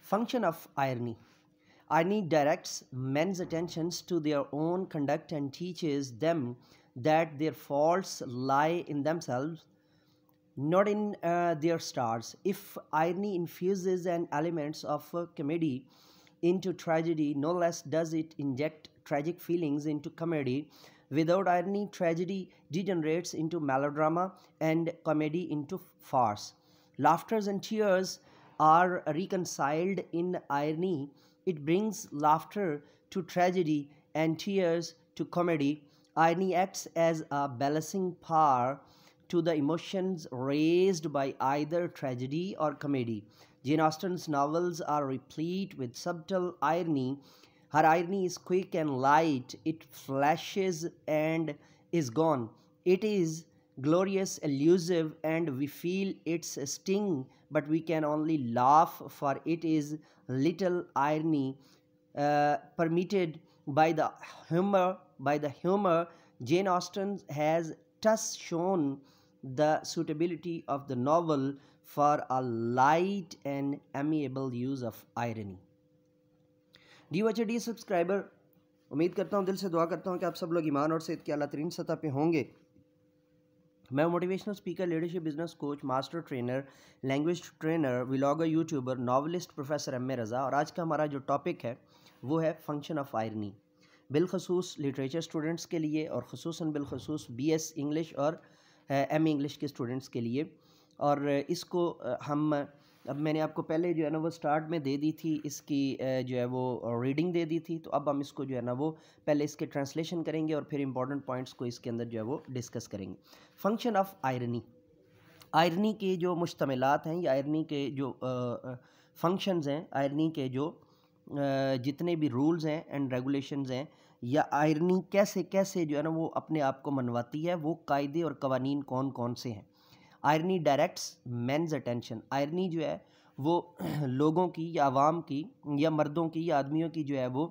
Function of irony. Irony directs men's attentions to their own conduct and teaches them that their faults lie in themselves, not in their stars. If irony infuses an elements of comedy into tragedy, no less does it inject tragic feelings into comedy. Without irony, tragedy degenerates into melodrama and comedy into farce. Laughters and tears are reconciled in irony. It brings laughter to tragedy and tears to comedy. Irony acts as a balancing power to the emotions raised by either tragedy or comedy. Jane Austen's novels are replete with subtle irony. Her irony is quick and light, it flashes and is gone. It is glorious, elusive, and we feel its sting, but we can only laugh, for it is little irony permitted by the humor. Jane Austen has thus shown the suitability of the novel for a light and amiable use of irony. DOHD subscriber, उम्मीद करता हूँ, दिल से दुआ करता हूँ कि आप सब लोग ईमान और सेहत के आला तरीन सतह पे होंगे। मैं motivational speaker, leadership business coach, master trainer, language trainer, vlogger, YouTuber, novelist professor M A Raza, और आज का हमारा जो टॉपिक है वो है फंक्शन ऑफ आयरनी, बिलखसूस लिटरेचर स्टूडेंट्स के लिए और ख़ुसूसन बिलखसूस BS इंग्लिश और MA इंग्लिश के स्टूडेंट्स के लिए। और इसको अब मैंने आपको पहले जो है ना वो स्टार्ट में दे दी थी, इसकी जो है वो रीडिंग दे दी थी, तो अब हम इसको जो है ना वो पहले इसके ट्रांसलेशन करेंगे और फिर इंपॉर्टेंट पॉइंट्स को इसके अंदर जो है वो डिस्कस करेंगे। फंक्शन ऑफ आयरनी, आयरनी के जो मुश्तमिलात हैं या आयरनी के जो फंक्शंस हैं, आयरनी के जो जितने भी रूल्स हैं एंड रेगुलेशंस हैं, या आयरनी कैसे कैसे जो है ना वो अपने आप को मनवाती है, वो कायदे और कवानीन कौन कौन से हैं। Irony directs men's attention, irony जो है वो लोगों की या आवाम की या मर्दों की या आदमियों की जो है वो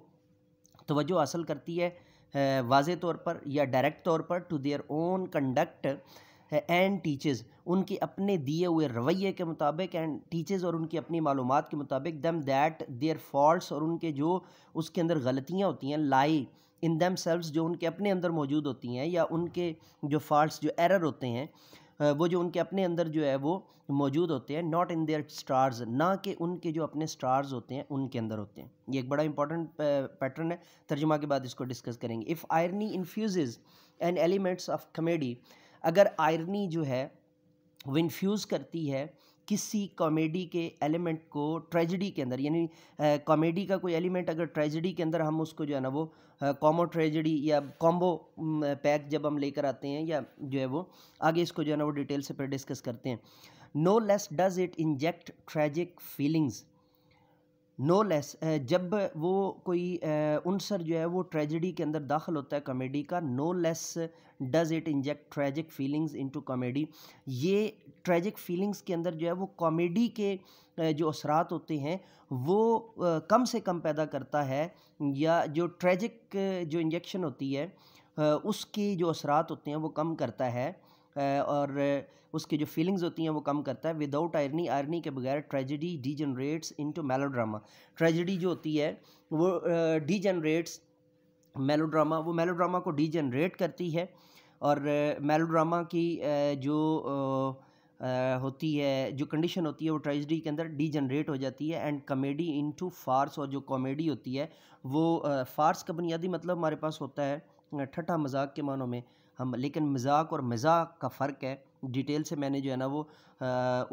तवज्जो हासिल करती है वाज़े तौर पर या डायरेक्ट तौर पर, to their own conduct and teachers, उनके अपने दिए हुए रवैये के मुताबिक, एंड टीचर्स और उनकी अपनी मालूमात के मुताबिक, दम दैट देयर फॉल्ट्स, और उनके जो उसके अंदर गलतियाँ होती हैं, लाई इन दैम सेल्व्स, जो उनके अपने अंदर मौजूद होती हैं, या उनके जो फॉल्ट्स जो एरर होते हैं वो जो उनके अपने अंदर जो है वो मौजूद होते हैं, नॉट इन देयर स्टार्स, ना कि उनके जो अपने स्टार्स होते हैं उनके अंदर होते हैं। ये एक बड़ा इंपॉर्टेंट पैटर्न है, तर्जुमा के बाद इसको डिस्कस करेंगे। If irony infuses an elements of comedy, अगर आयरनी जो है वो इन्फ्यूज़ करती है किसी कॉमेडी के एलिमेंट को ट्रेजेडी के अंदर, यानी कॉमेडी का कोई एलिमेंट अगर ट्रेजेडी के अंदर हम उसको जो है ना वो कॉमो ट्रेजेडी या कॉम्बो पैक जब हम लेकर आते हैं, या जो है वो आगे इसको जो है ना वो डिटेल से फिर डिस्कस करते हैं। No less does it inject tragic feelings, no less जब वो कोई उनसर जो है वो ट्रेजेडी के अंदर दाखिल होता है कॉमेडी का, no less does it inject tragic feelings into comedy, ये ट्रेजिक फीलिंग्स के अंदर जो है वो कॉमेडी के जो असरात होते हैं वो कम से कम पैदा करता है, या जो ट्रेजिक जो इंजेक्शन होती है उसके जो असरात होते हैं वो कम करता है, और उसकी जो फीलिंग्स होती हैं वो कम करता है। विदाउट आयरनी, आयरनी के बगैर ट्रेजेडी डीजनरेट्स इनटू मेलोड्रामा, ट्रेजेडी जो होती है वो डीजनरेट्स मेलोड्रामा, वो मेलोड्रामा को डीजनरेट करती है, और मेलोड्रामा की जो होती है, जो कंडीशन होती है वो ट्रेजेडी के अंदर डीजनरेट हो जाती है, एंड कॉमेडी इनटू फार्स, और जो कॉमेडी होती है वो फार्स का बुनियादी मतलब हमारे पास होता है ठट्ठा मजाक के मानों में हम, लेकिन मजाक और मजाक का फ़र्क है। डिटेल से मैंने जो है ना वो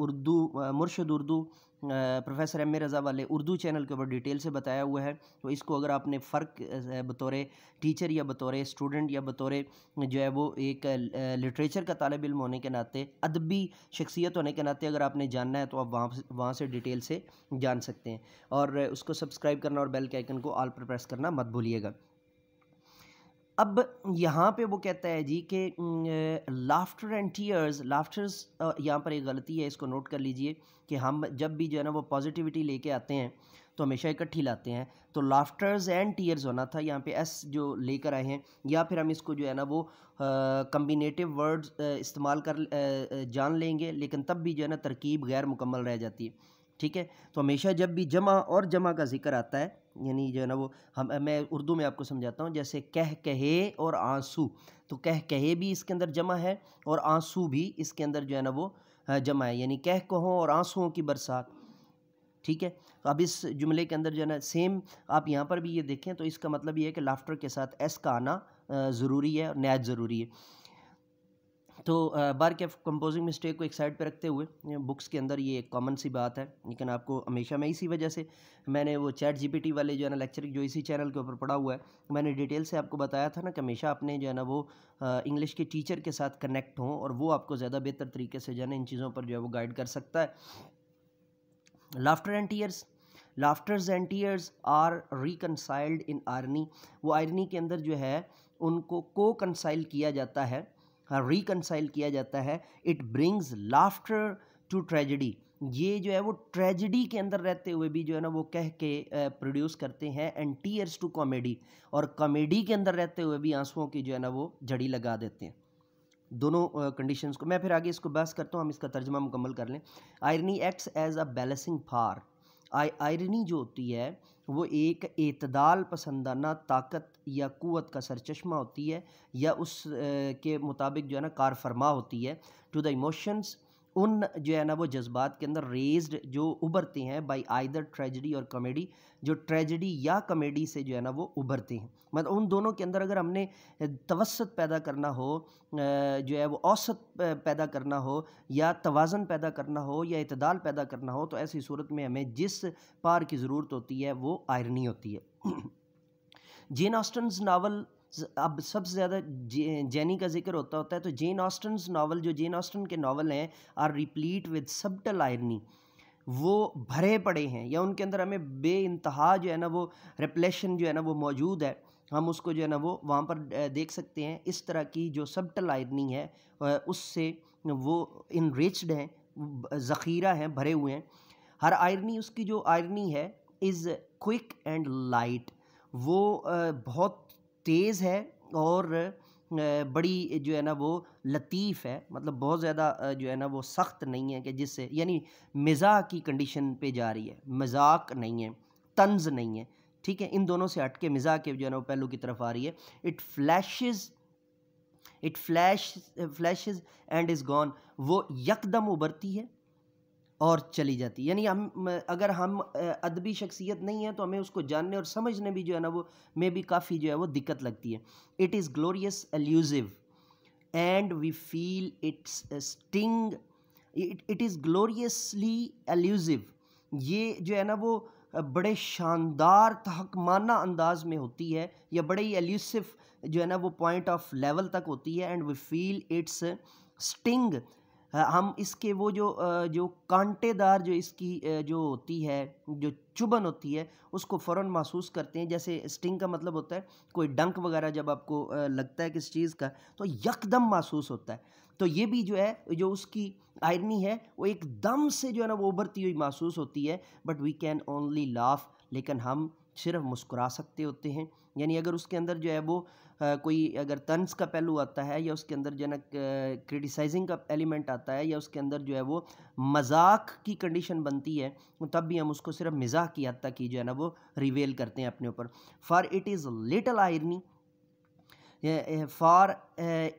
उर्दू मुर्शिद उर्दू प्रोफेसर एम ए रज़ा वाले उर्दू चैनल के ऊपर डिटेल से बताया हुआ है, तो इसको अगर आपने फ़र्क बतौर टीचर या बतौर स्टूडेंट या बतौर जो है वो एक लिटरेचर का तालिब इल्म होने के नाते, अदबी शख्सियत होने के नाते अगर आपने जानना है तो आप वहाँ से डिटेल से जान सकते हैं। और उसको सब्सक्राइब करना और बेल के आइकन को ऑल पर प्रेस करना मत भूलिएगा। अब यहाँ पे वो कहता है जी कि लाफ्टर एंड टीयर्स, लाफ्टर्स यहाँ पर एक गलती है, इसको नोट कर लीजिए कि हम जब भी जो है ना वो पॉजिटिविटी लेके आते हैं तो हमेशा इकट्ठी लाते हैं, तो लाफ्टर्स एंड टीयर्स होना था, यहाँ पे एस जो लेकर आए हैं, या फिर हम इसको जो है ना वो कम्बिनेटिव वर्ड्स इस्तेमाल कर जान लेंगे, लेकिन तब भी जो है ना तरकीब गैर मुकम्मल रह जाती है। ठीक है। तो हमेशा जब भी जमा और जमा का ज़िक्र आता है, यानी जो है ना वो मैं उर्दू में आपको समझाता हूँ, जैसे कह कहे और आंसू, तो कह कहे भी इसके अंदर जमा है और आंसू भी इसके अंदर जो है ना वो जमा है, यानी कह कहो और आंसुओं की बरसात। ठीक है। तो अब इस जुमले के अंदर जो है ना सेम आप यहाँ पर भी ये देखें तो इसका मतलब ये है कि लाफ्टर के साथ एस का आना ज़रूरी है और नहायत ज़रूरी है। तो बार के कंपोजिंग मिस्टेक को एक साइड पे रखते हुए बुक्स के अंदर ये एक कॉमन सी बात है, लेकिन आपको हमेशा मैं इसी वजह से मैंने वो चैट जीपीटी वाले जो है ना लेक्चर जो इसी चैनल के ऊपर पढ़ा हुआ है, मैंने डिटेल से आपको बताया था ना कि हमेशा अपने जो है ना वो इंग्लिश के टीचर के साथ कनेक्ट हों और वो आपको ज़्यादा बेहतर तरीके से जो है ना इन चीज़ों पर जो है वो गाइड कर सकता है। Laughter and tears, laughters and tears are reconciled in irony, वो आयरनी के अंदर जो है उनको को कंसाइल किया जाता है, रिकनसाइल किया जाता है। It brings laughter to tragedy, ये जो है वो ट्रेजेडी के अंदर रहते हुए भी जो है ना वो कह के प्रोड्यूस करते हैं। एंड टीयर्स टू कॉमेडी, और कॉमेडी के अंदर रहते हुए भी आंसुओं की जो है ना वो जड़ी लगा देते हैं। दोनों कंडीशंस को मैं फिर आगे इसको बहस करता हूँ, हम इसका तर्जमा मुकम्मल कर लें। Irony acts as a balancing far, irony जो होती है वो एक एतदाल पसंदाना ताकत या क़ुव्वत का सरचश्मा होती है, या उस के मुताबिक जो है ना कार फरमा होती है। टू द इमोशंस, उन जो है ना वो जज्बात के अंदर रेज्ड जो उभरते हैं बाई आइदर ट्रेजेडी और कॉमेडी, जो ट्रेजेडी या कॉमेडी से जो है ना वो उभरते हैं। मतलब उन दोनों के अंदर अगर हमने तवस्सुत पैदा करना हो, जो है वो औसत पैदा करना हो, या तवाज़न पैदा करना हो, या इतदाल पैदा करना हो, तो ऐसी सूरत में हमें जिस पार की ज़रूरत होती है वो आयरनी होती है। जेन ऑस्टन्स नावल, अब सबसे ज़्यादा जेनी का जिक्र होता है, तो जेन ऑस्टन्स नावल, जो जेन ऑस्टन के नावल हैं, are replete with subtle irony, वो भरे पड़े हैं, या उनके अंदर हमें बे इंतहा जो है ना वो रिप्लेशन जो है ना वो मौजूद है, हम उसको जो है ना वो वहाँ पर देख सकते हैं। इस तरह की जो सबटल आयरनी है उससे वो इनरिच्ड हैं, ज़ख़ीरा हैं, भरे हुए हैं। हर आयरनी, उसकी जो आयरनी है, इज़ क्विक एंड लाइट, वो बहुत तेज़ है और बड़ी जो है ना वो लतीफ़ है, मतलब बहुत ज़्यादा जो है ना वो सख्त नहीं है कि जिससे, यानी मिज़ाह की कंडीशन पे जा रही है, मजाक नहीं है, तंज़ नहीं है। ठीक है, इन दोनों से हट के मिज़ाह के जो है ना वो पहलू की तरफ आ रही है। It flashes and is gone, वो यकदम उभरती है और चली जाती है। यानी अगर हम अदबी शख्सियत नहीं है तो हमें उसको जानने और समझने भी जो है ना वो में भी काफ़ी जो है वो दिक्कत लगती है। It is glorious elusive and we feel its sting, it is gloriously elusive, ये जो है ना वो बड़े शानदार तहकमाना अंदाज में होती है, या बड़े ही एल्यूसिव जो है ना वो पॉइंट ऑफ लेवल तक होती है। And we feel its sting, हम इसके वो जो कांटेदार जो इसकी जो होती है, जो चुभन होती है, उसको फ़ौरन महसूस करते हैं। जैसे स्टिंग का मतलब होता है कोई डंक वगैरह जब आपको लगता है किस चीज़ का, तो यकदम महसूस होता है। तो ये भी जो है, जो उसकी आयरनी है, वो एकदम से जो है ना वो उभरती हुई महसूस होती है। But we can only laugh, लेकिन हम सिर्फ मुस्कुरा सकते होते हैं। यानी अगर उसके अंदर जो है वो कोई अगर तंज का पहलू आता है, या उसके अंदर जो है ना क्रिटिसाइजिंग का एलिमेंट आता है, या उसके अंदर जो है वो मजाक की कंडीशन बनती है, तो तब भी हम उसको सिर्फ मिजाह की हद तक ही जो है ना वो रिवेल करते हैं अपने ऊपर। For it is little irony, for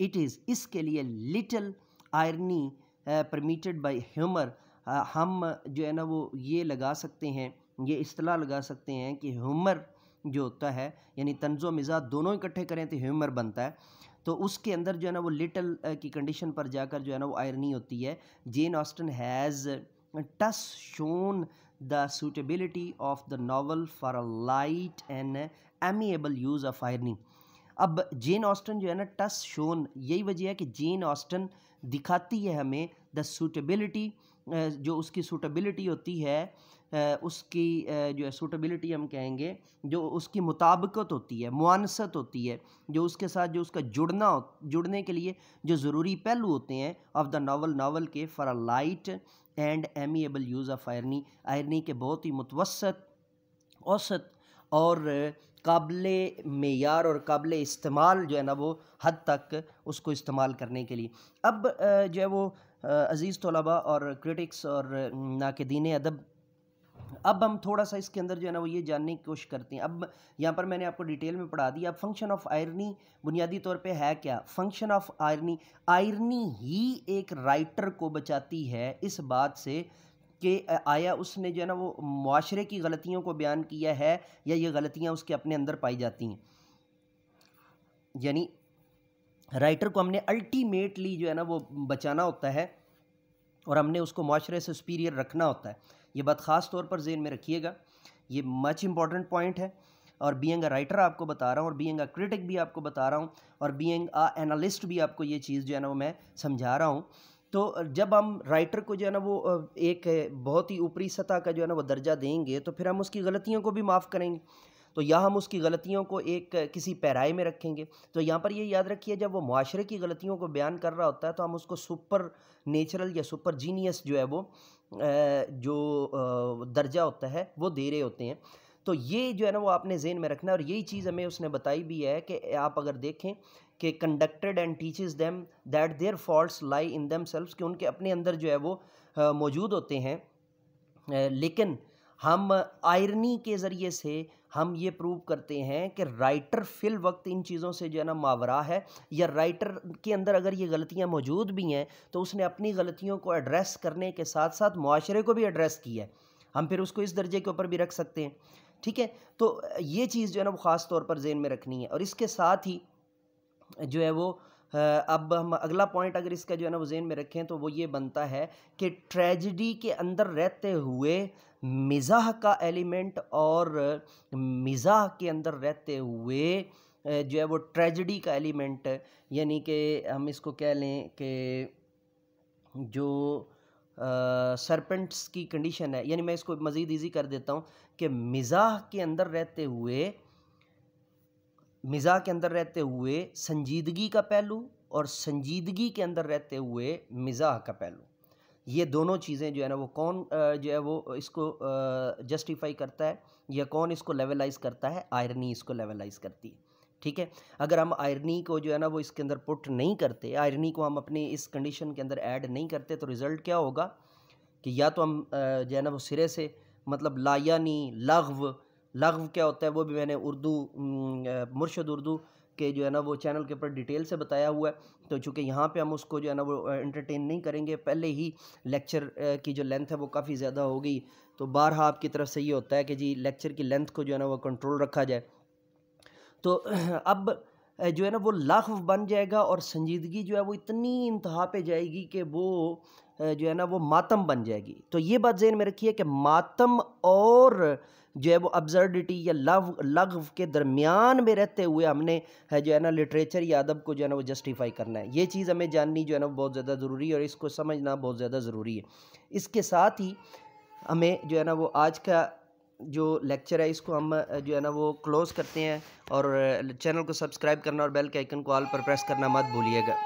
it is, इसके लिए little irony permitted by humour, हम जो है ना वो ये लगा सकते हैं, ये इस्तेलाह लगा सकते हैं कि ह्यूमर जो होता है, यानी तंज़ो मिज़ाह दोनों इकट्ठे करें तो ह्यूमर बनता है। तो उसके अंदर जो है ना वो लिटिल की कंडीशन पर जाकर जो है ना वो आयरनी होती है। जेन ऑस्टन हैज़ टस shown the suitability of the novel for a light and amiable use of irony. अब जेन ऑस्टन जो है ना टस शोन, यही वजह है कि जेन ऑस्टन दिखाती है हमें द सूटेबिलिटी, जो उसकी सूटेबिलिटी होती है, उसकी जो है सूटेबिलिटी हम कहेंगे, जो उसकी मुताबिकत होती है, मुआनसत होती है, जो उसके साथ जो उसका जुड़ने के लिए जो ज़रूरी पहलू होते हैं ऑफ द नावल के, for a light and amiable use of irony के बहुत ही मुतवसत, औसत और काबिले मेयार और काबिले इस्तेमाल जो है ना वो हद तक उसको इस्तेमाल करने के लिए। अब जो है वो अज़ीज़ तलबा और क्रिटिक्स और नाक़दीन अदब अब हम थोड़ा सा इसके अंदर जो है ना वो ये जानने की कोशिश करते हैं। अब यहाँ पर मैंने आपको डिटेल में पढ़ा दिया। अब फंक्शन ऑफ आयरनी बुनियादी तौर पे है क्या? फंक्शन ऑफ आयरनी, आयरनी ही एक राइटर को बचाती है इस बात से कि आया उसने जो है ना वो मुआशरे की गलतियों को बयान किया है या ये गलतियाँ उसके अपने अंदर पाई जाती हैं। यानी राइटर को हमने अल्टीमेटली जो है ना वो बचाना होता है और हमने उसको मुआशरे से सुपीरियर रखना होता है। ये बात ख़ास तौर पर ज़हन में रखिएगा, ये मच इम्पॉर्टेंट पॉइंट है। और बीइंग अ राइटर आपको बता रहा हूँ, और बीइंग अ क्रिटिक भी आपको बता रहा हूँ, और बीइंग अ एनालिस्ट भी आपको ये चीज़ जो है ना वो मैं समझा रहा हूँ। तो जब हम राइटर को जो है ना वो एक बहुत ही ऊपरी सतह का जो है ना वो दर्जा देंगे तो फिर हम उसकी गलतियों को भी माफ़ करेंगे। तो या हम उसकी गलतियों को एक किसी पैराए में रखेंगे। तो यहाँ पर ये याद रखिए, जब वो मुआशरे की गलतियों को बयान कर रहा होता है तो हम उसको सुपर नेचुरल या सुपर जीनियस जो है वो दर्जा होता है वो दे रहे होते हैं। तो ये जो है ना वो आपने ज़हन में रखना है। और यही चीज़ हमें उसने बताई भी है कि आप अगर देखें कि conducted and teaches them that their faults lie in themselves, कि उनके अपने अंदर जो है वो मौजूद होते हैं। लेकिन हम आयरनी के ज़रिए से हम ये प्रूव करते हैं कि राइटर फिल वक्त इन चीज़ों से जो है ना मावरा है, या राइटर के अंदर अगर ये गलतियां मौजूद भी हैं तो उसने अपनी गलतियों को एड्रेस करने के साथ साथ मुआशरे को भी एड्रेस किया है। हम फिर उसको इस दर्जे के ऊपर भी रख सकते हैं। ठीक है, तो ये चीज़ जो है ना वो ख़ास तौर पर ज़हन में रखनी है। और इसके साथ ही जो है वो अब हम अगला पॉइंट अगर इसका जो है ना वो ज़हन में रखें तो वो ये बनता है कि ट्रेजिडी के अंदर रहते हुए मिज़ाह का एलिमेंट, और मिज़ाह के अंदर रहते हुए जो है वो ट्रेजिडी का एलिमेंट, यानी कि हम इसको कह लें कि जो सरपेंट्स की कंडीशन है, यानी मैं इसको मज़ीद ईजी कर देता हूँ कि मिज़ाह के अंदर रहते हुए संजीदगी का पहलू, और संजीदगी के अंदर रहते हुए मिज़ाह का पहलू, ये दोनों चीज़ें जो है ना वो कौन जो है वो इसको जस्टिफाई करता है या कौन इसको लेवलाइज करता है? आयरनी इसको लेवलाइज करती है। ठीक है, अगर हम आयरनी को जो है ना वो इसके अंदर पुट नहीं करते, आयरनी को हम अपनी इस कंडीशन के अंदर ऐड नहीं करते, तो रिज़ल्ट क्या होगा कि या तो हम जो है ना वो सिरे से मतलब लायानी लग़्व, लग़्व क्या होता है वो भी मैंने मुर्शद उर्दू के जो है ना वो चैनल के ऊपर डिटेल से बताया हुआ है। तो चूँकि यहाँ पे हम उसको जो है ना वो एंटरटेन नहीं करेंगे, पहले ही लेक्चर की जो लेंथ है वो काफ़ी ज़्यादा हो गई, तो बारहा आपकी तरफ से ये होता है कि जी लेक्चर की लेंथ को जो है ना वो कंट्रोल रखा जाए। तो अब जो है ना वो लग़्व बन जाएगा, और संजीदगी जो है वो इतनी इंतहा पे जाएगी कि वो जो है ना वो मातम बन जाएगी। तो ये बात ज़हन में रखिए कि मातम और जो है वो अब्सर्डिटी या लग़्व के दरमियान में रहते हुए हमने जो है ना लिटरेचर या अदब को जो है ना वो जस्टिफाई करना है। ये चीज़ हमें जाननी जो है ना बहुत ज़्यादा ज़रूरी है, और इसको समझना बहुत ज़्यादा ज़रूरी है। इसके साथ ही हमें जो है ना वो आज का जो लेक्चर है इसको हम जो है ना वो क्लोज़ करते हैं, और चैनल को सब्सक्राइब करना और बेल के आइकन को ऑल पर प्रेस करना मत भूलिएगा।